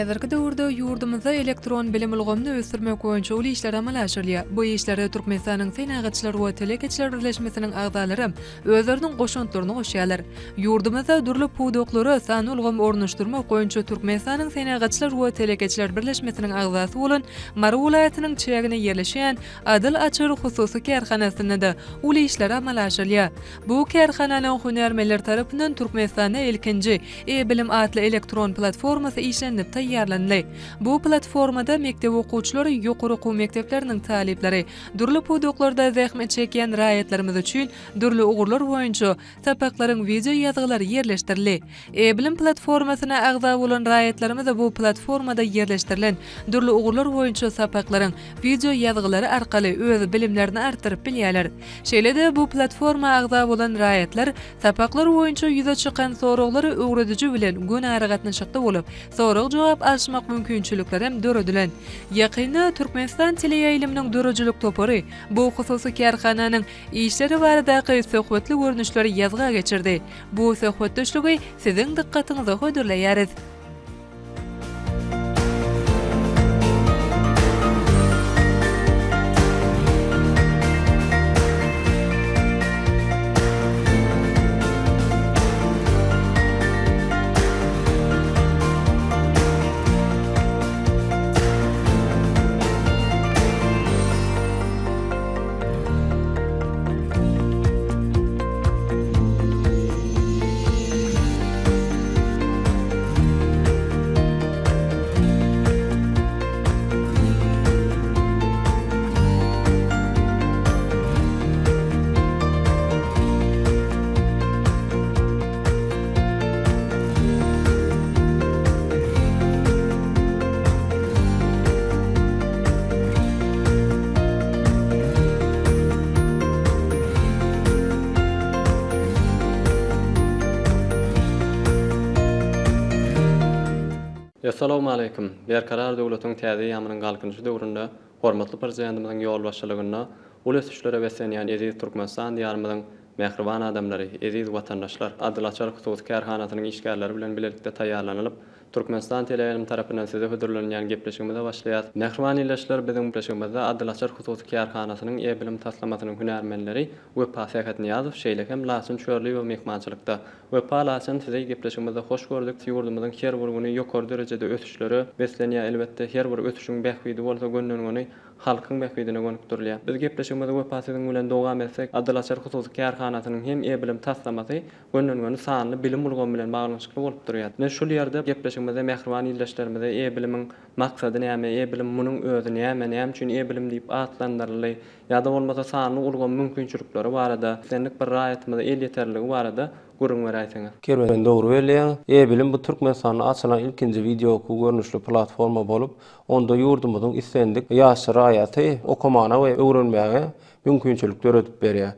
Häzirki döwürde ýurdumyzda elektron bilim ulgamyny ösdürmek boýunça uly işler amal aşyrýar. Bu işlere Türkmenistanyň Senagatçylar we Telekeçiler birleşmesiniň agdalary özleriniň goşuntlaryny goşýarlar. Ýurdumyzda durly pudoklary sany ulgam ornaşdyrmak boýunça Türkmenistanyň Senagatçylar we Telekeçiler birleşmesiniň agdasy bolan Mara welaýatynyň çegine ýerleşýän Adil Açyr hususy kärhanasynda da uly işler amal aşyrýar. Bu kärhananyň hünärmeler tarapyndan Türkmenistanda ilkinji e-bilim adly elektron platformasy işlenip taýýarlandy. Bu platformada mektep okuwçylary ýokary okuw mektepläriniň talipleri durly podoklarda zähmet çekýän raýatlarymyz üçin durly ugurlar boýunça tapaklaryň video ýazgylary ýerleşdirildi. E-bilim platformasyna agza bolan raýatlarymyz bu platformada ýerleşdirilen durly ugurlar boýunça sapaklaryň video ýazgylary arkaly öz bilimlerini artyryp bilýärler. Şeýle-de bu platforma agza bolan raýatlar sapaklar boýunça ýüze çykan soraglary öwredici bilen gün aýry gatnaşykda bolup, sorag jogap alşmak mümkinçilikleri hem döredilen. Ýakynda Türkmenistan teleýaýlymynyň dörejülük topary bu hususy kärhananyň işleri baradaky söhbetli görnüşleri ýazga geçirdi. Bu söhbetdeşligi siziň dikkatiňizi hödürleýär. Assalamu alaykum. Berkarar döwletiň täze ýamynyň galkynjy döwründe hormatly prezidentimiziň ýol başçylygyna uly ösüşlere besenýän Eziz Türkmenistan diýarymyzyň mehriban adamlary, eziz watandaşlar, Adil Açyr hususy kärhanasynyň işgärleri bilen birlikde taýýarlanylyp Türkmenistan teleýanym tarapyndan size hödürlenýän gepleşigimize başlaýar. Mehriban ýerleşler biziň gepleşigimizde Adil Açyr hususy kärhanasynyň e-bilim taslamasynyň hünärmenleri we pasyakatyny ýazyp şeýle hem lasyn çörli we mehmançylykda we palasyn size gepleşigimizde hoş gördük. Ýurdumyzyň her bir güni ýokary derejede ösüşleri beslenýär. Elbetde her bir ösüşiň bähwidi bolsa gönlüňi halkyň bähwidine gönükdirýär. Biz gepleşigimizde we pasyakatyň bilen dowam etsek, Adil Açyr hususy kärhanasynyň hem e-bilim taslamasy gönlüňi sanly bilim ulgamy bilen baglanşykly bolup durýar. Men şol ýerde gepleşigimizde mehriban ýerleşlerimize e-bilimiň maksady näme, e-bilim munyň özü näme, näme üçin e-bilim diýip atlandyrylýar. Ýa-da bolmasa sanly ulgamy mümkinçilikleri barada, senlik bir raýatymyza el ýeterligi barada gurun beräýsiňiz. Kermen dogry belýär. E-bilim bu Türkmenistanyň açylan ilkinji video okuw görnüşli platforma bolup, onda ýurdumyzyň islendik ýaşy raýaty okumana we öwrenmäge mümkinçilik döredip berýär.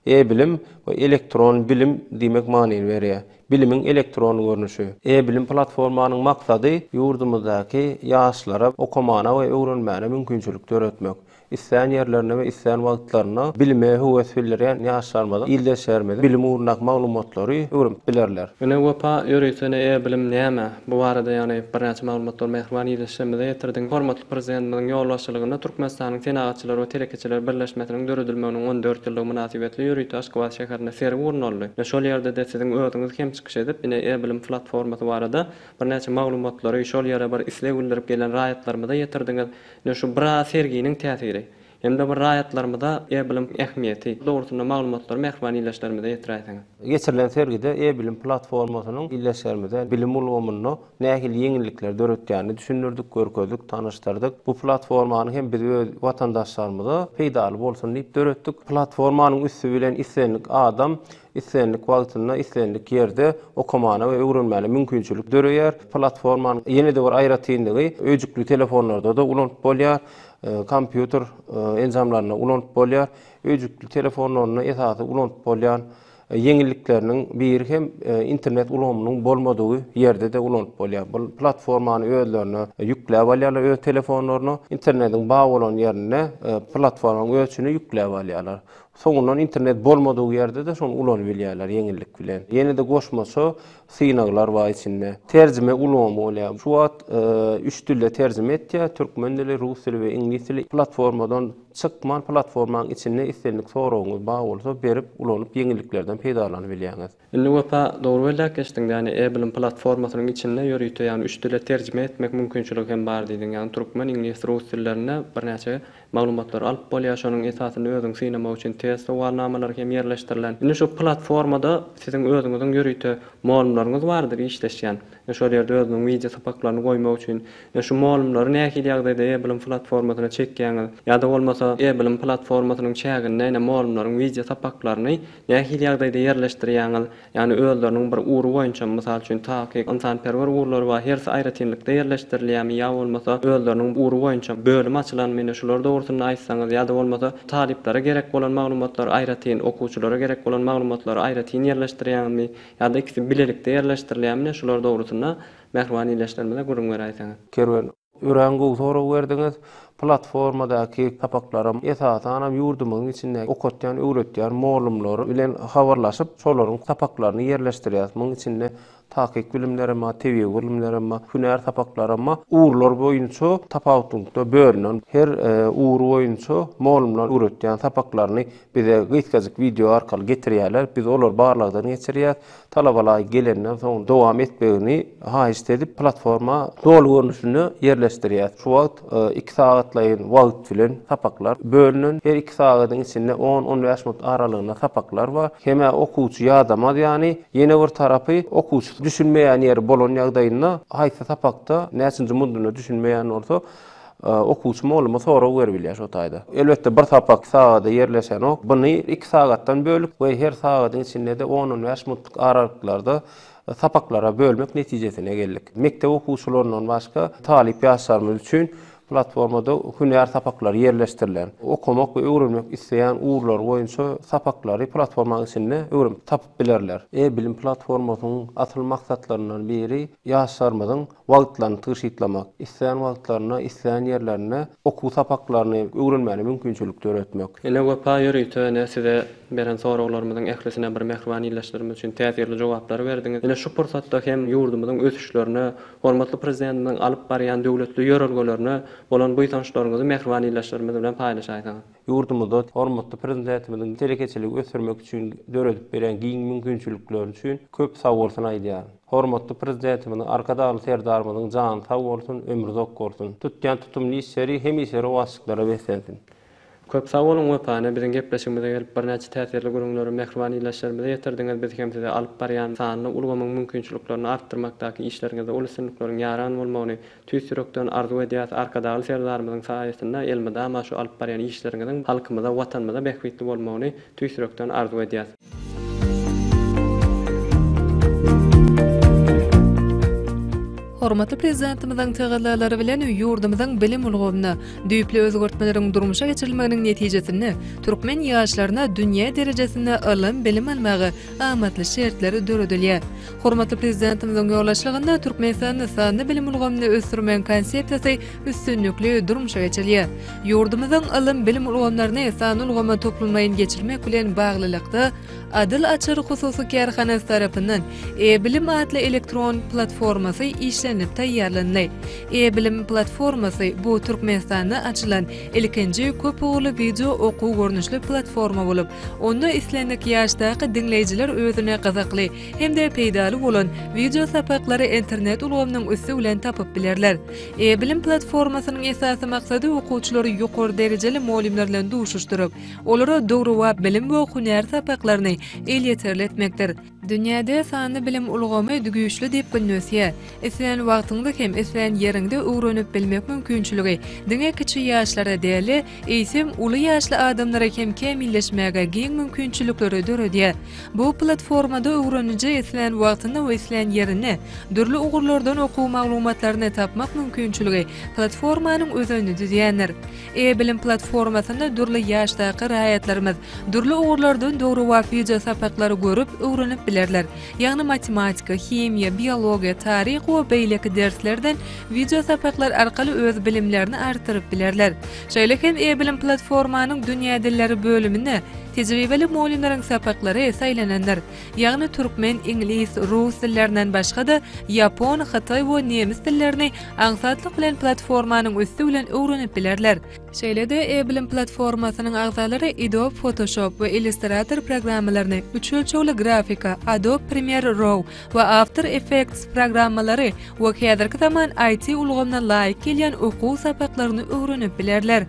E-bilim we elektron bilim diýmek manyny berýär. Bilimin elektron görnüşi. E-bilim platformanyň maksady ýurdumyzdaky ýaşlara okumana we öwrenmäge mümkinçilik döretmek. İsän ýerlerine we isän wagtlaryna bilime höwes bildirýän ýaşlarymyza ildeşermedi bilim uğrunaq maglumatlary öwrenip bilerler. Ene wapa ýöresine e-bilim näme? Bu barada ýani bir näçe maglumatlar mehriban ýerleşmede ýetirdiň. Hormatly prezidentimiziň ýol başçylygyna Türkmenistanyň Senagatçylar we Telekeçiler birleşmesiniň döredilmeginiň 14 ýyllygy münasibetli ýürüýti Aşgabat şäherine sergi urnaldy. Şol ýerde de siziň öňüňiz hem çykyş edip, ine e-bilim platformasy barada bir näçe maglumatlary şol ýere bir isle bildirip gelen raýatlarymyza ýetirdiňiz. Şu bir serginiň täsiri hem de bir raýatlarymyza e-bilim ähmiýeti dogrusynda maglumatlar mehriban ýerleşlerimize ýetirýärsiňiz. Geçirilen sergide e-bilim platformasynyň ýerleşlerimize bilim ulgamyny nähil ýeňillikler döretýäni düşündirdik, görkezdik, tanıştyrdyk. Bu platformanyň hem biz watandaşlarymyza peýdaly bolsun diýip döretdik. Platformanyň üstü bilen islenlik adam islenlik wagtynda islenlik ýerde okumana we öwrenmäge mümkinçilik döreýär. Platformanyň ýene-de bir aýratyndygy öjükli telefonlarda da ulanyp bolýar. Kompüter enzamlaryna ulanyp bolýar. Öjükli telefonlaryna esasy ulanyp bolýan ýeňillikleriniň bir hem internet ulamynyň bolmadygy ýerde de ulanyp bolýar. Bu platformany özlerine ýükläp alýarlar öz telefonlaryna, internetiň baý bolan ýerine platformanyň ölçüni ýükläp alýarlar. Soňundan internet bolmadyğı ýerde de şonu ulanyp bilýärler ýeňillik bilen. Ýene-de goşmasa synaglar bar içinde. Terjime ulamy bolýar. Şu wagt 3 dilde terjime etdi, türkmen dili, rus dili we ingliz dili platformadan çykman platformanyň içinde islenlik soragyňyz bar bolsa berip ulanyp ýeňilliklerden peýdalanyp bilýäňiz. Indi wapa dogry welläk geçdiň, ýani e-bilim platformasynyň içinde ýörüýte, ýani 3 dilde terjime etmek mümkinçiligi hem bar diýdiň. Ýani türkmen, ingliz, rus dillerine bir näçe maglumatlar alyp bolýar, şonuň esasyny özüň synamak üçin test sowarnamalar hem ýerleşdirilen. Indi şu platformada siziň özüňiziň ýörüýte malumlaryňyz bardyr işleşýän. Şol ýerde özüň video sapaklaryny goýmak üçin şu malumlary nähili ýagdaýda e-bilim platformasyna çekýäňiz ýa-da bolmasa e-bilim platformasynyň çäginde näme malumlaryň video sapaklaryny nähili ýagdaýda ýerleşdirýäňiz. Ýani özleriniň bir uğru boýunça mysal üçin taýyk insanperwer uğurlary bar, her aýratynlykda ýerleşdirilýärmi ýa bolmasa özleriniň uğru boýunça bölüm açylanmaýan şolar dogrusyny aýtsaňyz ýa-da bolmasa taliplere gerek bolan maglumatlar aýratyn, okuwçylara gerek bolan maglumatlar aýratyn ýerleşdirýärmi ýa-da ikisi bilelikde ýerleşdirilýärmi şolar dogrusyna mährbany ýerleşdirmede gurrun berýärsiňiz. Kerwen öwrengi soraw berdiňiz. Platformadaky tapaklarym esasanam ýurdumyň içinde okutýan, öwretýän malumlar bilen habarlaşyp şolaryň tapaklaryny ýerleşdirýär. Muň içinde takyk bilimlerime, TV bilimlerime, hünär tapaklarıma uğurlar boýunça tapawutda bölünen her uğur boýunça malumlar öwretýän tapaklaryny bize gysgazyk video arkaly getirýärler. Biz olar barlygdan geçirýär. Talabalar gelenden soň dowam etmegini haýyş edip platforma dolu görnüşini ýerleşdirýär. Şu wagt 2 saatlaýyn wagt bilen tapaklar bölünen. Her 2 saatyň içinde 10-15 minut aralygyna tapaklar bar. Heme okuwçy ýadamaz, ýani ýene bir tarapy okuwçy düşünmeýän ýeri bolan ýagdaýynda haýsy tapakda näçinji munduny düşünmeýän bolsa okuwçy maluma soraw berbilýär şo taýda. Elbetde bir tapak sagada ýerleşen ok, buny 2 sagatdan bölüp we her sagatyň içinde de 10-15 minut aralyklarda tapaklara bölmek netijesine geldik. Mektep okuwçylarynyň başga talip ýaşlarymyz üçin platformada hünär tapaklar ýerleşdirilen. Okumak we öwrenmek isleýän uğurlar boýunça tapaklary platformanyň içinde öwrenip tapyp bilerler. E-bilim platformasynyň asıl maksatlaryndan biri ýaşlarymyzyň wagtlaryny tyşytlamak, isleýän wagtlaryna, isleýän ýerlerine okuw tapaklaryny öwrenmäni mümkinçilik öwretmek. Ele wapa ýörüýte size beren sorawlarymyzyň ählisine bir mährbany ýerleşdirmek üçin täsirli jogaplar berdiňiz. Ele şu pursatda hem ýurdumyzyň ösüşlerini, hormatly prezidentimiň alyp barýan döwletli ýörelgelerini bolan bu ýetenşlerini mährbany ýerleşdirmesi bilen paýlaşaýsyňyz. Ýurdumyzda hormatly prezidentimiň telekeçiligi ösürmek üçin döredip beren giň mümkinçilikleri üçin köp sag bolsun aýdýar. Hormatly prezidentimiň arkadaşly serdarymyň jany sag bolsun, ömrü zok bolsun. Tutýan tutumly işleri hem işleri wasyklary beslensin. Köp sag bolun wepany biziň gepleşigimize gelip bir näçe täsirli gurulmaly mährbany ýerleşdirmede ýetirdiňiz. Biz hem size alyp barýan sanyny ulgamyň mümkinçiliklerini artdyrmakdaky işleriňizde ulusynlyklaryň ýaran bolmagyny tüýsürekden arzu edýär. Arkadaşly serdarymyň saýasynda elmede ama şu alyp barýan işleriňiziň halkymyza, watanymyza behbetli bolmagyny tüýsürekden arzu edýär. Hormatly prezidentimiziň tegallalary bilen ýurdumyzyň bilim ulgamyny, düýpli özgertmeleriň durmuşa geçirilmeginiň netijesini, türkmen ýaşlaryna dünýä derejesinde ilim bilim almagy amatly şertleri döredilýär. Hormatly prezidentimiziň ýoldaşlygynda Türkmenistanyň sany bilim ulgamyny ösdürmeň konsepsiýasy üstünlükli durmuşa geçirilýär. Ýurdumyzyň ilim bilim ulgamlaryny sany ulgamy toplanmaýyn geçirmek bilen baglylykda Adyl Açar hususy kärhanasy tarapyndan e-bilim adly elektron platformasy işlenip taýýarlandy. E-bilim platformasy bu Türkmenistanda açylan ilkinji köp ugly video okuw görnüşli platforma bolup, onda islendik ýaşdaky dinleýijiler özüne gazakly hemde peýdaly bolan video sapaklary internet ulgamynyň üstü bilen tapyp bilerler. E-bilim platformasynyň esasy maksady okuwçylary ýokary derejeli muallimler bilen duşuşduryp, olara dogry we bilim we hünär sapaklaryny el ýeterletmekdir. Dünýäde sany bilim ulgamy güýçli diýip bilinýär. Isleýän wagtyňda hem isleýän ýerinde öwrenip bilmek mümkinçiligi diňe kiçi ýaşlara däli, eýsem uly ýaşly adamlara hem kämilleşmäge giň mümkinçilikleri döredýär. Bu platformada öwreniji isleýän wagtyny we isleýän ýerini, dürli ugurlardan okuw maglumatlaryny tapmak mümkinçiligi platformanyň özüni düzýändir. E-bilim platformasynda dürli ýaşdaky raýatlarymyz, dürli ugurlardan dogry we video sapaklary görüp öwrenip bilerler. Ýagny matematika, himiýa, biologiýa, taryh we beýleki derslerden video sapaklar arkaly öz bilimlerini artıryp bilerler. Şeýle hem e-bilim platformanyň dünýä dilleri bölümine tejribeli muallimleriň sapaklary saýlananlar. Ýagny türkmen, inglis, rus dillerinden başga da Yapon, Hatay we nemis dillerini aňsatlyk bilen platformanyň üstü bilen öwrenip bilerler. Şeýle-de e-bilim platformasynyň agzalary Adobe Photoshop we Illustrator programmalaryny, üç ölçekli grafika, Adobe Premiere Raw we After Effects programmalary we häzirki zaman IT ulgamyna laýyk kelýän okuw sapaklaryny öwrenip bilerler.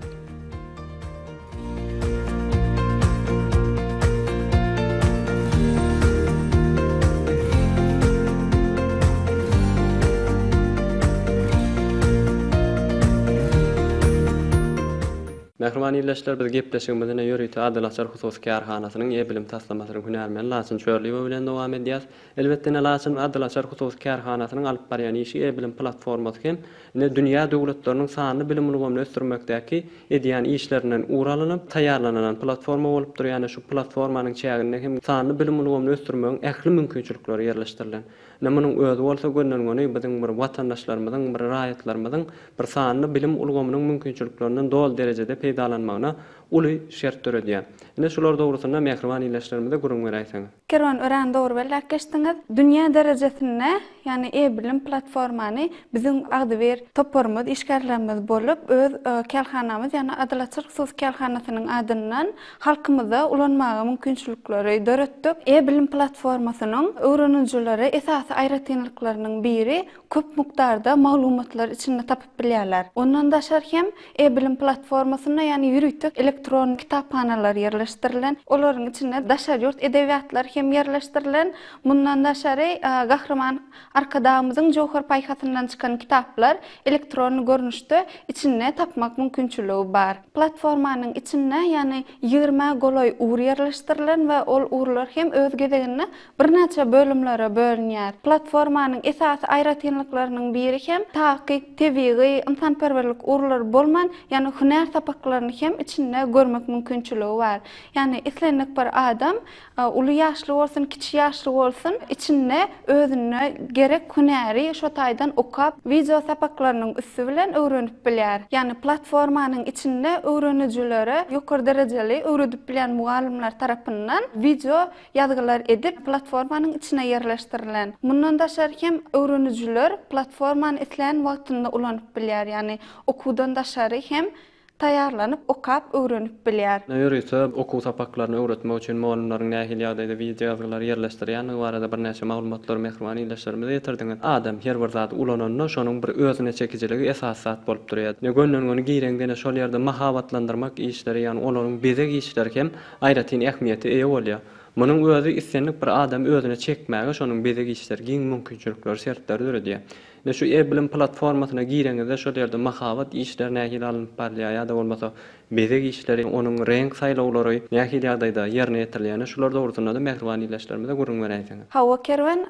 Mehriban ýerleşler biz gepleşigimizde ýörüýte Adalatçar Hususy Kärhanasynyň e-bilim taslamasynyň hünärmeni Laçyn Çörliýew bilen dowam edýäs. Elbetde Laçyn Adalatçar Hususy Kärhanasynyň alyp barýan işi e-bilim platformasy hem dünýä döwletleriniň sanyny bilim ulgamyny ösdürmekdäki edýän işlerinden uralanyp taýýarlanan platforma bolup dur. Ýani şu platformanyň çäginde hem sanyny bilim ulgamyny ösdürmegiň ähli mümkinçilikleri ýerleşdirilen. Namanyň özü bolsa görnäňi biziň bir watandaşlarymyzyň, bir raýatlarymyzyň bir sanyny bilim ulgamynyň mümkinçiliklerinden dol derejede peýdalanmagyna uly şert töredýär. Ine şular dogrusynda mehriban ýerleşlerimizde gurun beräýsiň. Kerwan ören dogry belläşdiňiz. Dünýä derejesinde, ýani e-bilim platformany biziň agdyber topormyz, işgärlerimiz bolup öz kelhanamyz, ýani Adalatçy Hususy Kelhanasynyň adyndan halkymyza ulanmagy mümkinçilikleri döretdik. E-bilim platformasynyň öwrenijilere esasy aýratynlyklarynyň biri köp mukdarda maglumatlar içinde tapyp bilýärler. Ondan daşar hem e-bilim platformasyna ýani ýürüýtik elektron kitapxanalar ýerleşdirilen, olaryň içinde daşar ýurt edebiýatlar hem ýerleşdirilen. Mundan daşary Gahryman arkadamyzyň jowhar paýhasyndan çykan kitaplar elektron görnüşde içinde tapmak mümkinçiligi bar. Platformanyň içinde ýani 20 golay ur ýerleşdirilen we ol urlar hem öz gezeginde bir näçe bölümlere bölünýär. Platformanyň esasy aýratynlyklarynyň biri hem takyk, tebigy, insanperwerlik urlar bolman, ýani hünär sapaklaryny hem içinde görmek mümkinçiligi bar. Ýani islenlik bir adam uly ýaşly bolsun, kiçik ýaşly bolsun, içinde özüne gerek hünäri şo taýdan okap video sapaklarynyň üstü bilen öwrenip bilýär. Ýani platformanyň içinde öwrenijilere ýokary derejeli öwredip bilen mugallimler tarapyndan video ýazgylar edip platformanyň içine ýerleşdirilen. Mundan daşar hem öwrenijiler platformany isleýän wagtynda ulanyp bilýär. Ýani okuwdan daşary hem taýýarlanyp okap öwrenip bilýär. Ýörüýse okuw sapaklaryny öwretmek üçin mugallimleriň nähili ýagdaýda video ýazgylar ýerleşdirýän we arada bir näçe maglumatlar mehriban ýerleşdirmede ýetirdiňiz. Adam her bir zat ulananna şonuň bir özüne çekijiligi esas zat bolup durýar. Gönlüňi giýreňden şol ýerde mahabatlandyrmak işleri, ýani olaryň bezek işleri hem aýratyn ähmiýeti eýe bolýar. Munyň özü islenlik bir adam özüne çekmäge şonuň bezek işleri giň mümkinçilikleri şertleri döredýär. Şu e-bilim platformasyna giýreňizde şol ýerde mahabat işleri nähili alınıp barýar ýa-da bolmasa bezek işleri, onuň renk saýlawlary nähili ýagdaýda ýerine ýetirilýär. Şular dogrusynda da mehriban ýerleşlerimizde gurun beräýsiň. Hawa Kerwan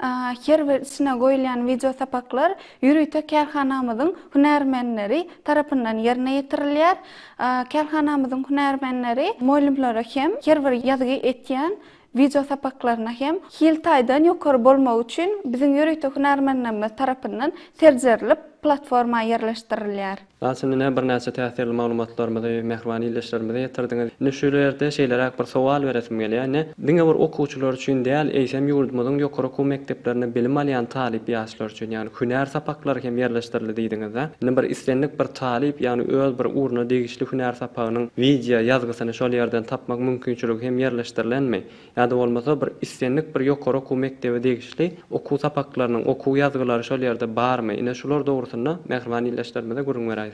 her bir içine goýulan video sapaklar ýürüýte kelhanamyzyň hünärmenleri tarapyndan ýerine ýetirilýär. Kelhanamyzyň hünärmenleri muallimlere hem her bir ýazgy etýän video sapaklaryna hem hil taýdan ýokary bolmak üçin biziň ýörüýte hünärmenlerimiz tarapyndan serjerilip platforma ýerleşdirilýär. Aslında bir näçe täsirli maglumatlarymyzy mehriban ýerleşdirmede ýetirdiňiz. Şularda şeýlere bir sowal beresim gelýär. Diňe bir okuwçylar üçin däl, eýsem ýurdumyzyň ýokary okuw mekdeplerine bilim alýan talip ýaşlar üçin, ýani hünär sapaklary hem ýerleşdirildi diýdiňiz. Bir islenlik bir talip, ýani öz bir urna degişli hünär sapagynyň video ýazgysyny şol ýerden tapmak mümkinçiligi hem ýerleşdirilenmi? Ýa-da bolmasa bir islenlik bir ýokary okuw mekdebi degişli okuw sapaklarynyň okuw ýazgylary şol ýerde barmy? Ine şular dogrusynda mehriban ýerleşdirmede gurun beräýsiň.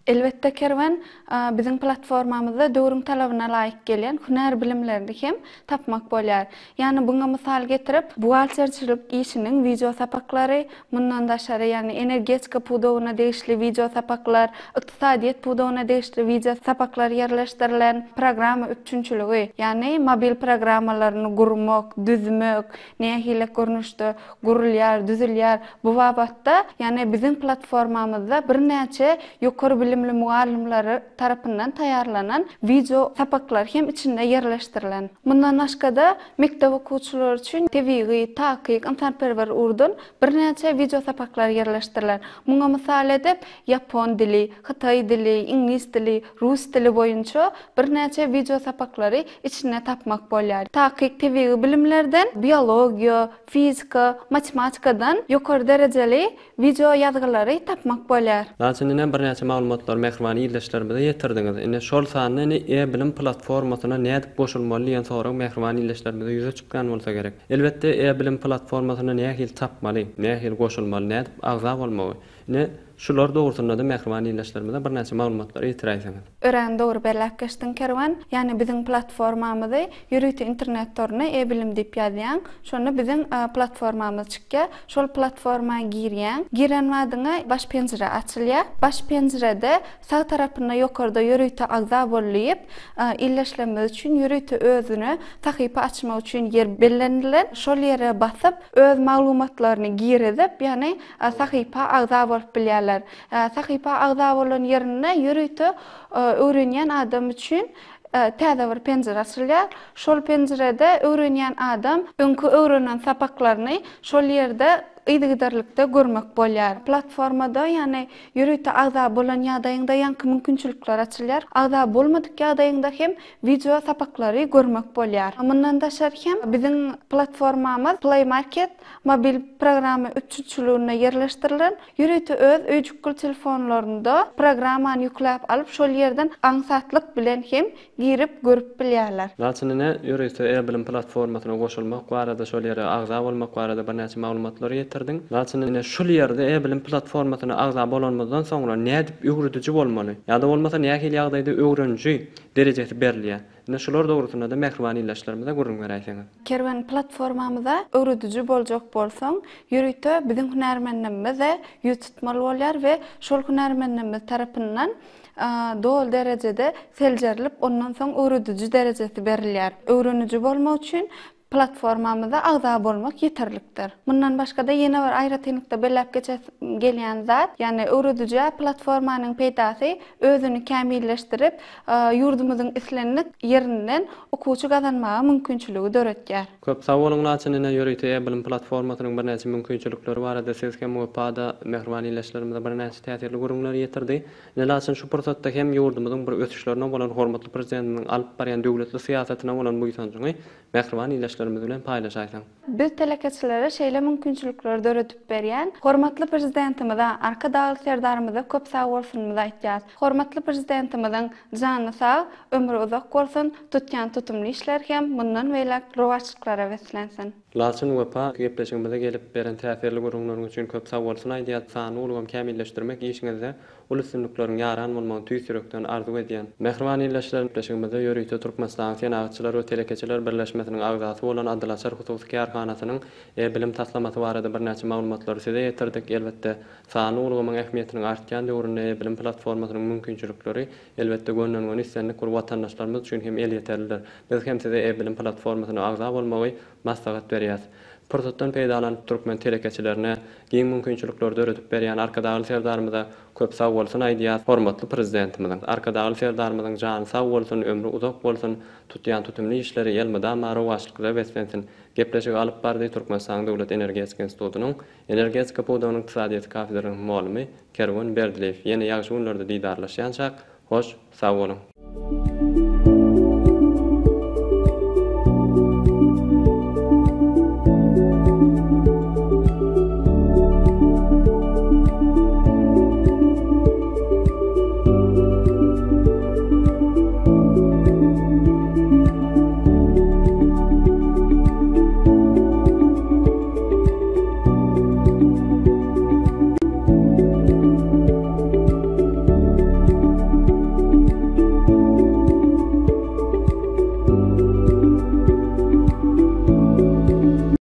Elbette Kerwan biziň platformamyzda döwrüň talabyna laýyk gelýän hünär bilimlerini hem tapmak bolýar. Ýani buňa mysal getirip, buhalterçilik işiniň video sapaklary, mundan daşary ýani energetika pudowyna degişli video sapaklar, ykdysadyýet pudowyna degişli video sapaklar ýerleşdirilen programma üçünçüligi, ýani mobil programmalaryny gurmak, düzmek, nähili görnüşde gurulýar, düzülýär. Bu babatda ýani biziň platformamyzda bir näçe ýokary bilimli muallimleri tarapından tayarlanan video sapaklar hem içinde yerleştirilen. Bundan başka mektep okuwçylar üçin tebiği, taqiq, insanperwer urdun bir neçe video sapaklar yerleştirilen. Muňa misal edip Yapon dili, Xitay dili, İnglis dili, Rus dili boyunça bir neçe video sapaklary içine tapmak bolýar. Taqiq tebiği bilimlerden biologiya, fizika, matematikadan ýokary derejeli video ýazgylary tapmak bolýar. Laçynyň bir näçe maglumatlar mehriban ýerleşlerimizde ýetirdiňiz. Ine şol sanyny e-bilim platformasyna nädip goşulmaly ýa-da soraň mehriban ýerleşlerimizde ýüze çykkan bolsa gerek. Elbetde e-bilim platformasyna nähil tapmaly, nähil goşulmaly, nädip agza bolmaly. Ine şular dogrusynda da mehriban ýerleşlerimizde bir näçe maglumatlar ýetirýärsiňiz. Ören dogry belläp geçdiň Kerwan, ýani biziň platformamyzy ýürüýti internet toruna e-bilim diýip ýazýan. Şonu biziň platformamyz çykýar. Şol platforma girýän. Giren wadyňa baş penjere açylýar. Baş penjerede sağ tarapynda ýokarda ýürüýti agza bolýyp, illeşleme üçin ýürüýti özüni tahypa açmak üçin yer bellendiler. Şol ýere basyp öz maglumatlaryny giredip, ýani tahypa agza bolup bilýärler. Sahypa agza bolan ýerine ýürüýti öwrenýän adam üçin täze bir penjere açylýar. Şol penjerede öwrenýän adam öňkü öwrenen sapaklaryny şol ýerde ýygydarlykda görmek bolýar. Platformada ýani ýürüýti agza bolan ýagdaýynda ýanky mümkinçilikler açylýar. Agza bolmadyk ýagdaýynda hem video sapaklary görmek bolýar. Mundan daşar hem biziň platformamyz Play Market mobil programy üçüncülüğüne yerleştirilen. Ýürüýti öz öýjükli telefonlarynda programmany ýükläp alyp şol ýerden aňsatlyk bilen hem girip görüp bilýärler. Laçynyň ýürüýti e-bilim platformasyna goşulmak barada şol ýere agza bolmak barada bir näçe maglumatlar ýetirdiň. Laçynyň şol ýerde e-bilim platformasyna agza bolanmazdan soňra nädip öwrüdüji bolmaly? Ýa-da bolmasa nähili ýagdaýda öwrenji derejesi berilýär. Ine şolar dogrusynda da mehriban ýerleşlerimizde görüň berýärsiňiz. Kerwan platformamyza öwrüdüji boljak bolsaň, ýürüýti biziň hünärmenlerimize ýüz tutmaly bolýar we şol hünärmenlerimiz tarapyndan dol derejede seljerilip ondan soň öwrüdüji derejesi berilýär. Öwrenüji bolmak üçin platformamyza agza bolmak ýeterlikdir. Mundan başga da ýene bir aýratynykda belläp gelýän zat, ýani öwrüdüji platformanyň peýdasy özüni kämilleşdirip, ýurdumyzyň islenlik ýerinden okuwçy gazanmaga mümkinçiligi döretýär. Köp sag boluň laçynyň ýürüýti e-bilim platformasynyň bir näçe mümkinçilikleri barada siz hem pada mehriban ýerleşlerimizde bir näçe täsirli görüňler ýetirdi. Laçyn şu pursatda hem ýurdumyzyň bir ötüşlerine bolan hormatly prezidentiniň alyp barýan döwletli siýasatyna bolan bu ýysanjyňy mehriban ýerleşlerimiz bilen paýlaşaýsaň. Biz telekeçilere şeýle mümkinçilikler döretip berýän. Hormatly prezidentimize, arka dagly serdarymyza köp sag bolsunmy aýtýar. Hormatly prezidentimiziň jany sag, ömrü uzak bolsun, tutýan tutumly işler hem bundan beýlek rowaçlyklara weslensin. Laçyn wepa gepleşigimize gelip beren täsirli görüňler üçin köp sag bolsun aýdýar. Sany ulgam kämilleşdirmek işiňizde ulusynlyklaryň ýaran bolmagyny tüýsürekden arzu edýän. Mehriban ýerleşlerim gepleşigimize ýörüýti Türkmenistan Senatçylar we Telekeçiler Birleşmesiniň agzasy bolan Abdulaçar Hususy Kärhanasynyň e-bilim taslamaty barada bir näçe maglumatlar size ýetirdik. Elbetde sany ulgamyň ähmiýetiniň artýan döwründe e-bilim platformasynyň mümkinçilikleri elbetde gönlüňden islenlik bir watandaşlarymyz üçin hem el ýeterlidir. Biz hem size e-bilim platformasyna agza bolmagy maslahat berýär. Pursatdan peýdalanyp Türkmen telekeçilerine giň mümkinçilikler döretip berýän arka dagly serdarymyza köp sag bolsun aýdýar. Hormatly prezidentimiň arka dagly serdarymyzyň jany sag bolsun, ömrü uzak bolsun, tutýan tutumly işleri ýelmeden marawaşlykda beslensin. Gepleşik alyp bardy Türkmenistan Döwlet Energetik Institutunyň energetika podawynyň iqtisadiýat kafedrasynyň muallimi Kerwan Berdileýew. Ýene ýagşy günlerde diýdarlaşýançak, hoş, sag bolun.